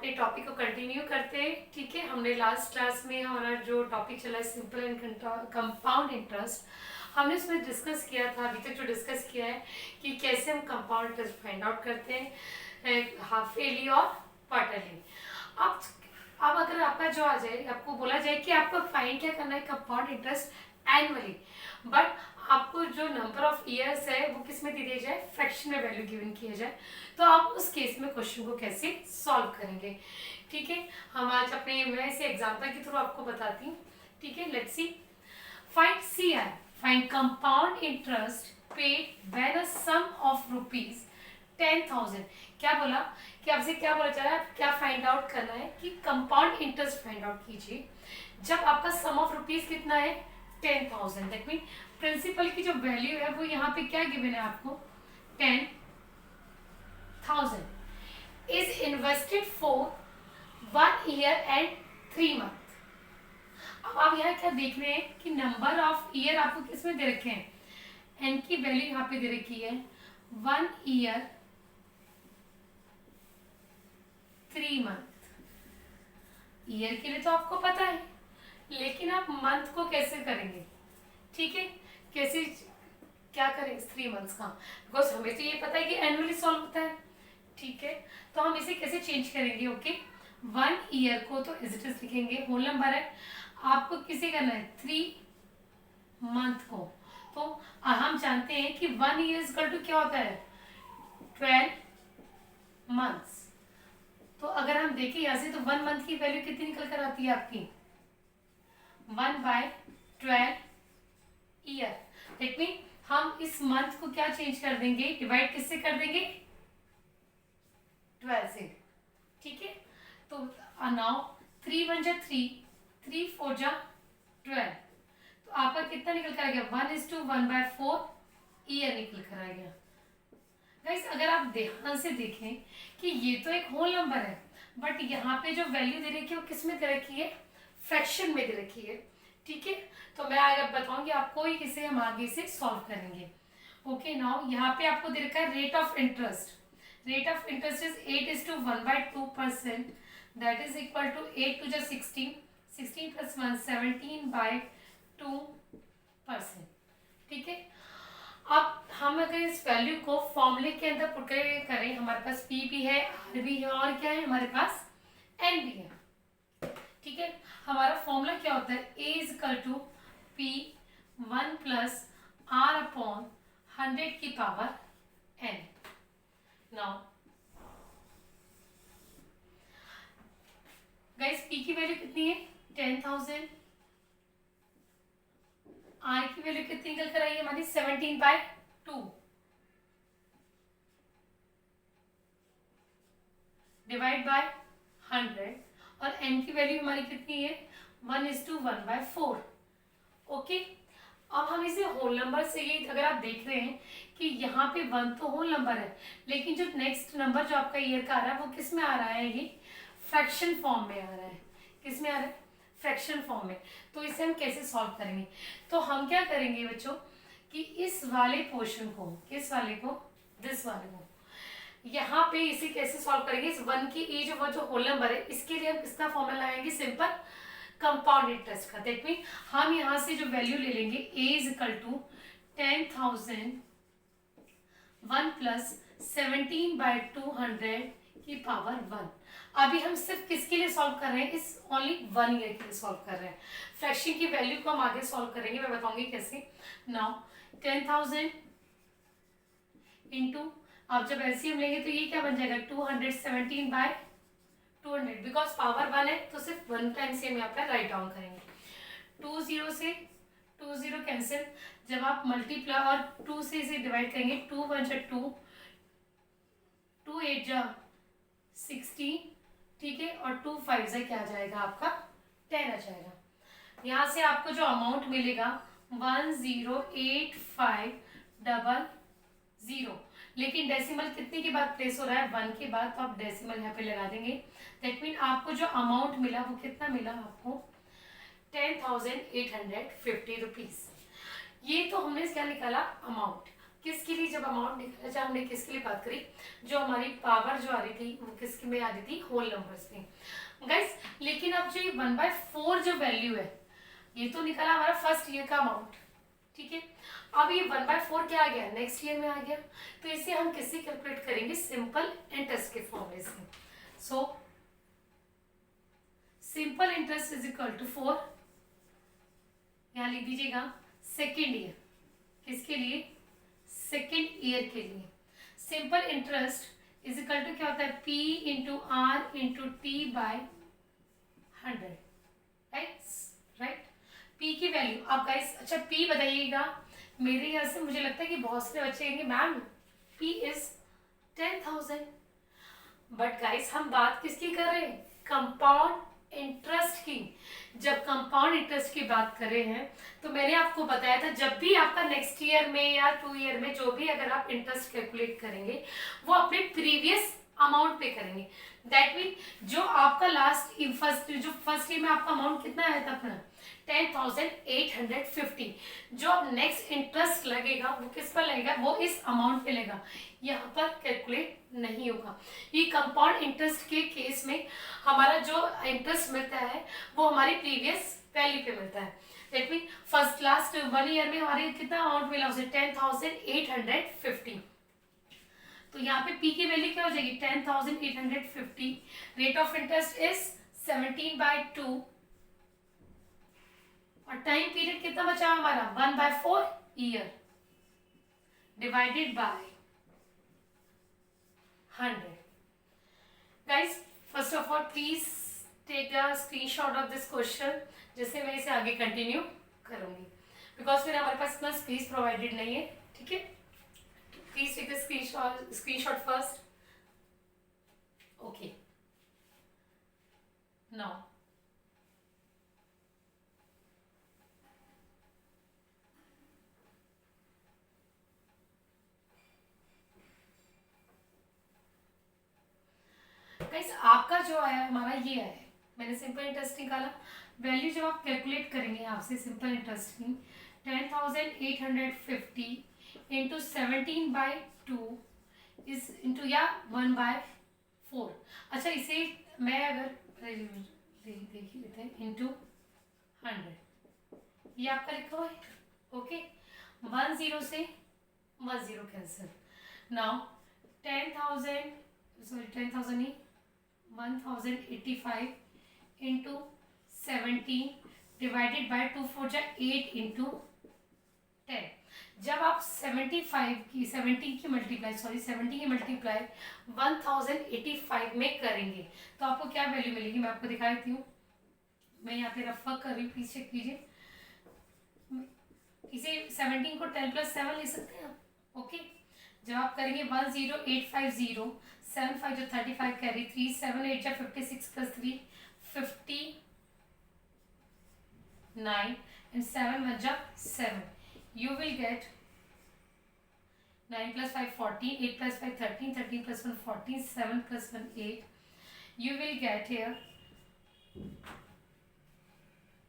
अपने टॉपिक को कंटिन्यू करते हैं। ठीक है, हमने लास्ट क्लास में हमारा जो टॉपिक चला है सिंपल एंड कंपाउंड इंटरेस्ट, हमने उसमें डिस्कस किया था। अभी तक जो डिस्कस किया है कि कैसे हम कंपाउंड इंटरेस्ट फाइंड आउट करते हैं, हाफ ईयरली और क्वार्टरली। अब अब अगर आपका जो आ जाए, आपको बोला जाए कि आपको फाइंड क्या करना है कंपाउंड इंटरेस्ट एनुअली, बट आपको जो नंबर ऑफ ईयर्स है वो किस में दे दिया जाए, फ्रैक्शन में वैल्यू गिवन किया जाए, तो आप उस केस में क्वेश्चन को कैसे सॉल्व करेंगे। ठीक है, हम आज अपने मैं इसे एग्जांपल के थ्रू आपको बताती हूँ। ठीक है, let's see. Find CI, find compound interest paid when a sum of rupees 10,000। क्या बोला कि आपसे क्या बोला जा रहा है, क्या फाइंड आउट करना है कि कंपाउंड इंटरेस्ट फाइंड आउट कीजिए जब आपका सम ऑफ रुपीज कितना है, 10,000। दैट मीन प्रिंसिपल की जो वैल्यू है वो यहाँ पे क्या गिवन है आपको, 10,000 is invested for 1 year and 3 month. अब आप यहाँ क्या देख रहे हैं कि नंबर ऑफ ईयर आपको किस में दे रखे हैं, एन की वैल्यू यहाँ पे दे रखी है 1 ईयर 3 मंथ। ईयर के लिए तो आपको पता है, लेकिन आप मंथ को कैसे करेंगे। ठीक है, कैसे क्या करें 3 मंथ्स का, बिकॉज हमें तो ये पता है कि एनुअली सॉल्व होता है। ठीक है, तो हम इसे कैसे चेंज करेंगे। ओके, 1 ईयर को तो एज इट इज लिखेंगे, होल नंबर है, आपको किसे करना है 3 मंथ को। तो हम जानते हैं कि 1 ईयर इक्वल टू क्या होता है, 12 मंथ्स। तो अगर हम देखें यहाँ से तो 1 मंथ की वैल्यू कितनी निकल कर आती है आपकी, 1/12 ईयर। दैट मीन हम इस मंथ को क्या चेंज कर देंगे, डिवाइड किससे कर देंगे, 12 से। ठीक है, तो नाउ 3 1 जा 3, 3 4 जा 12, तो आपका कितना निकल कर आ गया, 1:1/4 ईयर निकल कर आ गया। गाइस अगर आप ध्यान से देखें कि ये तो एक होल नंबर है, बट यहाँ पे जो वैल्यू दे रखी है वो किस में दे रखी है, फ्रैक्शन में दे रखी है। ठीक है, तो मैं आगे बताऊंगी आपको ही किसे हम आगे से सॉल्व करेंगे। ओके, नाउ यहाँ पे आपको दे रखा है rate of interest. Rate of interest is 8:1/2%, that is equal to 8 2 16, 16 + 1 17/2%। ठीक है, अब हम अगर इस वैल्यू को फॉर्मूले के अंदर पुट करें, हमारे पास P भी है, R भी है, और क्या है हमारे पास N भी है। ठीक है, हमारा फॉर्मूला क्या होता है, A = P 1 + R/100⁻n। Now guys P की वैल्यू कितनी है, 10,000। R की वैल्यू कितनी निकल कर आई है हमारी, 17/2 डिवाइड बाय 100, और n की वैल्यू हमारी कितनी है, 1:1/4। ओके, अब हम इसे होल नंबर से, ये अगर आप देख रहे हैं कि यहाँ पे 1 तो होल नंबर है, लेकिन जो नेक्स्ट नंबर जो आपका ईयर का आ रहा है वो किस में आ रहा है, ये फ्रैक्शन फॉर्म में आ रहा है। किस में आ रहा है, फ्रैक्शन फॉर्म में। तो इसे हम कैसे सॉल्व करेंगे, तो हम क्या करेंगे बच्चों कि इस वाले पोर्शन को, किस वाले को, दिस वाले को, यहाँ पे इसे कैसे सॉल्व करेंगे, इस 1 की ए जो वो जो होल नंबर है, इसके लिए हम किसका फॉर्मूला लगाएंगे, सिंपल कंपाउंड इंटरेस्ट का। दैट मीन हम यहाँ से जो वैल्यू ले लेंगे, A = 10,000 1 + 17/200⁻1। अभी हम सिर्फ किसके लिए सॉल्व कर रहे हैं, इस ओनली 1 ईयर के लिए सॉल्व कर रहे हैं। फ्रैक्शन की वैल्यू को हम आगे सॉल्व करेंगे, मैं बताऊंगी कैसे। नाउ 10,000 इंटू, अब जब एलसीएम लेंगे तो ये क्या बन जाएगा, 217/200, बिकॉज पावर 1 है तो सिर्फ 1 टाइम से हम यहाँ पर राइट डाउन करेंगे। 2 0 से 2 0 कैंसिल, जब आप मल्टीप्लाई और 2 से इसे डिवाइड करेंगे, 2 1 जा 2, 2 8 जा 16, ठीक है, और 2 5 जा क्या आ जाएगा आपका, 10 आ जाएगा। यहाँ से आपको जो अमाउंट मिलेगा 10,850, लेकिन डेसिमल कितने के बाद प्लेस हो रहा है, 1 के बाद, तो आप डेसिमल यहाँ पे लगा देंगे। दैट मीन आपको जो अमाउंट मिला वो कितना मिला आपको, 10,850 रुपीज। ये तो हमने क्या निकाला, अमाउंट। किसके लिए जब अमाउंट निकाला जाए, हमने किसके लिए बात करी, जो हमारी पावर जो आ रही थी वो किसके में आ रही थी, होल नंबर्स में गाइस। लेकिन अब जो ये 1/4 जो वैल्यू है, ये तो निकला हमारा फर्स्ट ईयर का अमाउंट, ठीक है। अब ये 1/4 क्या आ गया, नेक्स्ट ईयर में आ गया, तो इसे हम किससे कैलकुलेट करेंगे, सिंपल इंटरेस्ट के फॉर्मूले से। So simple interest is equal to 4, यहां लिख दीजिएगा सेकेंड ईयर, किसके लिए, सेकेंड ईयर के लिए। Simple interest is equal to क्या होता है, P into R into T by 100, right. P की वैल्यू अब गाइस, अच्छा P बताइएगा, मेरे यहाँ से मुझे लगता है कि बहुत सारे बच्चे कहेंगे ma'am P is 10,000, but guys हम बात किसकी कर रहे हैं, कंपाउंड इंटरेस्ट की। जब कंपाउंड इंटरेस्ट की बात कर रहे हैं तो मैंने आपको बताया था, जब भी आपका नेक्स्ट ईयर में या 2 ईयर में जो भी अगर आप इंटरेस्ट कैलकुलेट करेंगे वो अपने प्रीवियस अमाउंट पे करेंगे। दैट मीन जो आपका लास्ट फर्स्ट ईयर में आपका अमाउंट कितना आया था अपना 10,850, जो नेक्स्ट इंटरेस्ट लगेगा वो किस पर लगेगा, वो इस अमाउंट पे लगेगा, यहाँ पर कैलकुलेट नहीं होगा। ये कंपाउंड इंटरेस्ट के केस में हमारा जो इंटरेस्ट मिलता है वो हमारी प्रीवियस वैल्यू पे मिलता है। That mean first last 1 year में हमारे कितना अमाउंट मिला उसे 10,850, तो यहाँ पे P की वैल्यू क्या हो जाएगी 10,850, रेट ऑफ इंटरेस्ट इज 17/2 और टाइम पीरियड कितना बचा हमारा 1/4 year divided by 100। Guys first of all please take a screenshot of this question, जिससे मैं इसे आगे कंटिन्यू करूंगी, बिकॉज फिर हमारे पास इतना स्पेस प्रोवाइडेड नहीं है, ठीक है। Please take the screenshot first. Okay. Now, guys आपका जो आया हमारा ये आया है, मैंने सिंपल इंटरेस्ट निकाला, वैल्यू जब आप कैलकुलेट करेंगे आपसे सिंपल इंटरेस्ट की 10,850 इंटू 17/2 इस इंटू या 1/4। अच्छा इसे मैं अगर देख ही लेते हैं इंटू 100, ये आपका लिखा हुआ है, ओके। 10 से 10 कैंसिल, नाउ 10,000 नहीं 1085 इंटू 17 डिवाइडेड बाय 2 4 जा 8 इंटू 10। जब आप 17 की मल्टीप्लाई 1085 में करेंगे तो आपको क्या वैल्यू मिलेगी, मैं आपको दिखा देती हूँ। मैं यहाँ पे रफ वर्क कर रही हूँ, प्लीज चेक कीजिए। इसे 17 को 10 + 7 ले सकते हैं आप, ओके। जब आप करेंगे 10850 7 5 जो 35 कैरी 3 7 8 जा 56 + 3 59 and 7 1 जा 7, you will get 9 + 5 14, 8 + 5 13, 13 + 1 14, 7 + 1 8. You will get here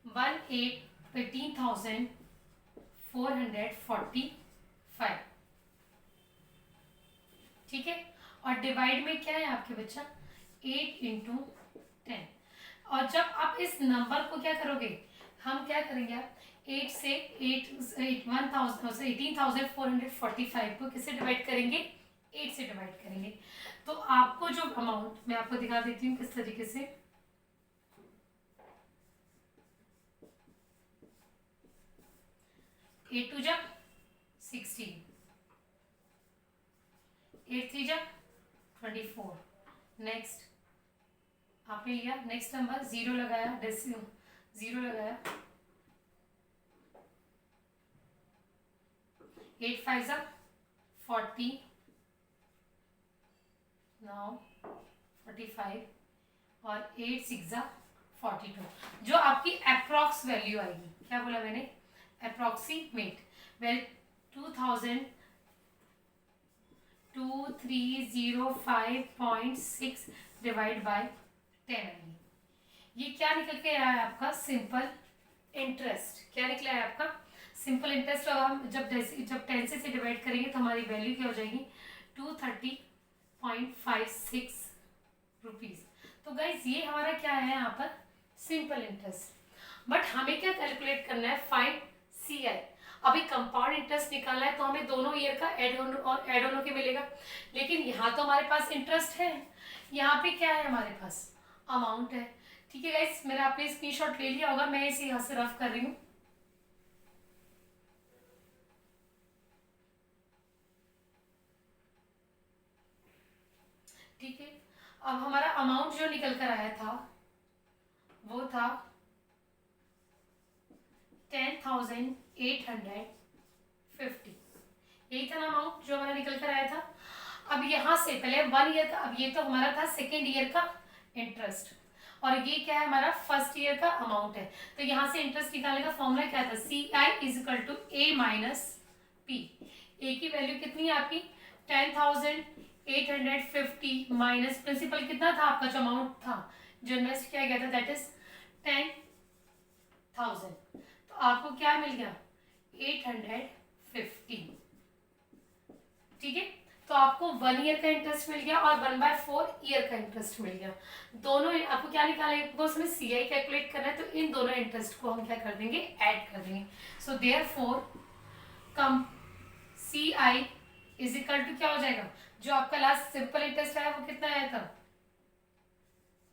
18,445, ठीक है। और डिवाइड में क्या है आपके बच्चा 8 इंटू 10, और जब आप इस नंबर को क्या करोगे, हम क्या करेंगे आप 18,445 को किससे डिवाइड करेंगे 8 से डिवाइड करेंगे, तो आपको जो अमाउंट मैं आपको दिखा देती हूँ किस तरीके से। 8 2 जा 16, 8 3 जा 24, नेक्स्ट आपने लिया नेक्स्ट नंबर 0 लगाया, 0 लगाया, 8 5 जा 40, नाउ 45 और 8 6 जा 42, जो आपकी अप्रॉक्स वैल्यू आएगी। क्या बोला मैंने, अप्रॉक्सीमेट वेल 2305.6 डिवाइड बाय 10 आएगी। ये क्या निकल के आया है आपका सिंपल इंटरेस्ट, क्या निकला है आपका सिंपल इंटरेस्ट हम जब 10 से डिवाइड करेंगे तो हमारी वैल्यू क्या हो जाएगी 230.56 रुपीज। तो गाइज ये हमारा क्या है यहाँ पर सिंपल इंटरेस्ट। बट हमें क्या कैलकुलेट करना है, फाइंड CI। अभी कंपाउंड इंटरेस्ट निकालना है तो हमें दोनों ईयर का ऐड होने के मिलेगा, लेकिन यहाँ तो हमारे पास इंटरेस्ट है, यहाँ पे क्या है हमारे पास अमाउंट है। ठीक है गाइस, मेरा आपने स्क्रीनशॉट ले लिया होगा, मैं इसे यहाँ से रफ कर रही हूँ। ठीक है, अब हमारा अमाउंट जो निकल कर आया था वो था 10,850। यही था ना अमाउंट जो हमारा निकल कर आया था। अब यहाँ से पहले 1 ईयर का, अब ये तो हमारा था सेकेंड ईयर का इंटरेस्ट, और ये क्या है हमारा फर्स्ट ईयर का अमाउंट है। तो यहाँ से इंटरेस्ट निकालने का फॉर्मूला क्या था, CI is equal to A minus P। A की वैल्यू कितनी है आपकी 10,850 माइनस प्रिंसिपल कितना था आपका जो अमाउंट था जो इन्वेस्ट किया गया था, दैट इज 10,000। तो आपको क्या मिल गया 850। ठीक है, तो आपको 1 ईयर का इंटरेस्ट मिल गया और 1/4 ईयर का इंटरेस्ट मिल गया। दोनों आपको क्या निकालना है, उसमें CI कैलकुलेट करना है, तो इन दोनों इंटरेस्ट को हम क्या कर देंगे ऐड कर देंगे। So therefore come CI is equal to क्या हो जाएगा, जो आपका लास्ट सिंपल इंटरेस्ट आया वो कितना आया था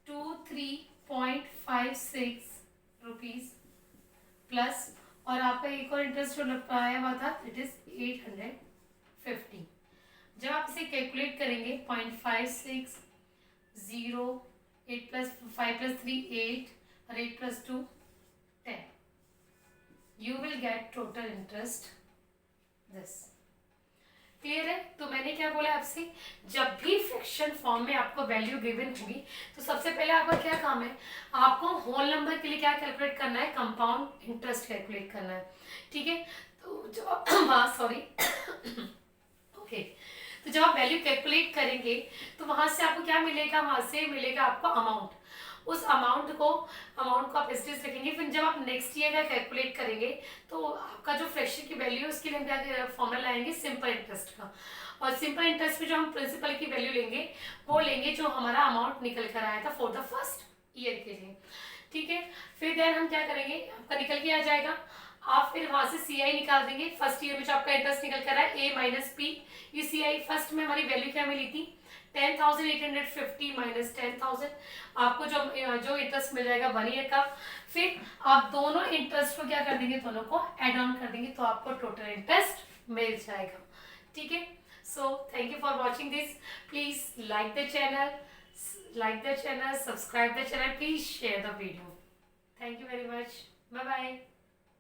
23.56 रुपीज प्लस, और आपका एक और इंटरेस्ट जो आया हुआ था इट इज 850। जब आप इसे कैलकुलेट करेंगे 0.56 0 8 प्लस 5 प्लस 3 8 और 8 plus 2 10, you will get total interest this. Clear है। तो मैंने क्या बोला आपसे, जब भी फ्रैक्शन फॉर्म में आपको वैल्यू गिवन होगी तो सबसे पहले आपका क्या काम है, आपको होल नंबर के लिए क्या कैलकुलेट करना है, कंपाउंड इंटरेस्ट कैलकुलेट करना है। ठीक है, तो जब सॉरी ओके, तो जब आप वैल्यू कैलकुलेट करेंगे तो वहां से आपको क्या मिलेगा, वहां से मिलेगा आपको अमाउंट। उस अमाउंट को आप एस्टिमेट रखेंगे, फिर जब आप नेक्स्ट ईयर का कैलकुलेट करेंगे तो आपका जो फ्रैक्शन की वैल्यू है उसके लिए हम क्या फॉर्मूला लाएंगे सिंपल इंटरेस्ट का, और सिंपल इंटरेस्ट में जो हम प्रिंसिपल की वैल्यू लेंगे वो लेंगे जो हमारा अमाउंट निकल कर आया था फॉर द फर्स्ट ईयर के लिए। ठीक है, फिर देन हम क्या करेंगे, आपका निकल के आ जाएगा, आप फिर वहां से CI निकाल देंगे। फर्स्ट ईयर में जो आपका इंटरेस्ट निकल कर रहा है A माइनस P, ये CI फर्स्ट में हमारी वैल्यू क्या मिली थी 10,850 माइनस 10,000, आपको जो इंटरेस्ट मिल जाएगा 1 ईयर का। फिर आप दोनों इंटरेस्ट को क्या कर देंगे, दोनों को एड ऑन कर देंगे तो आपको टोटल इंटरेस्ट मिल जाएगा। ठीक है, so thank you for watching this, please like the channel, subscribe the channel, please share the video. Thank you very much, bye bye.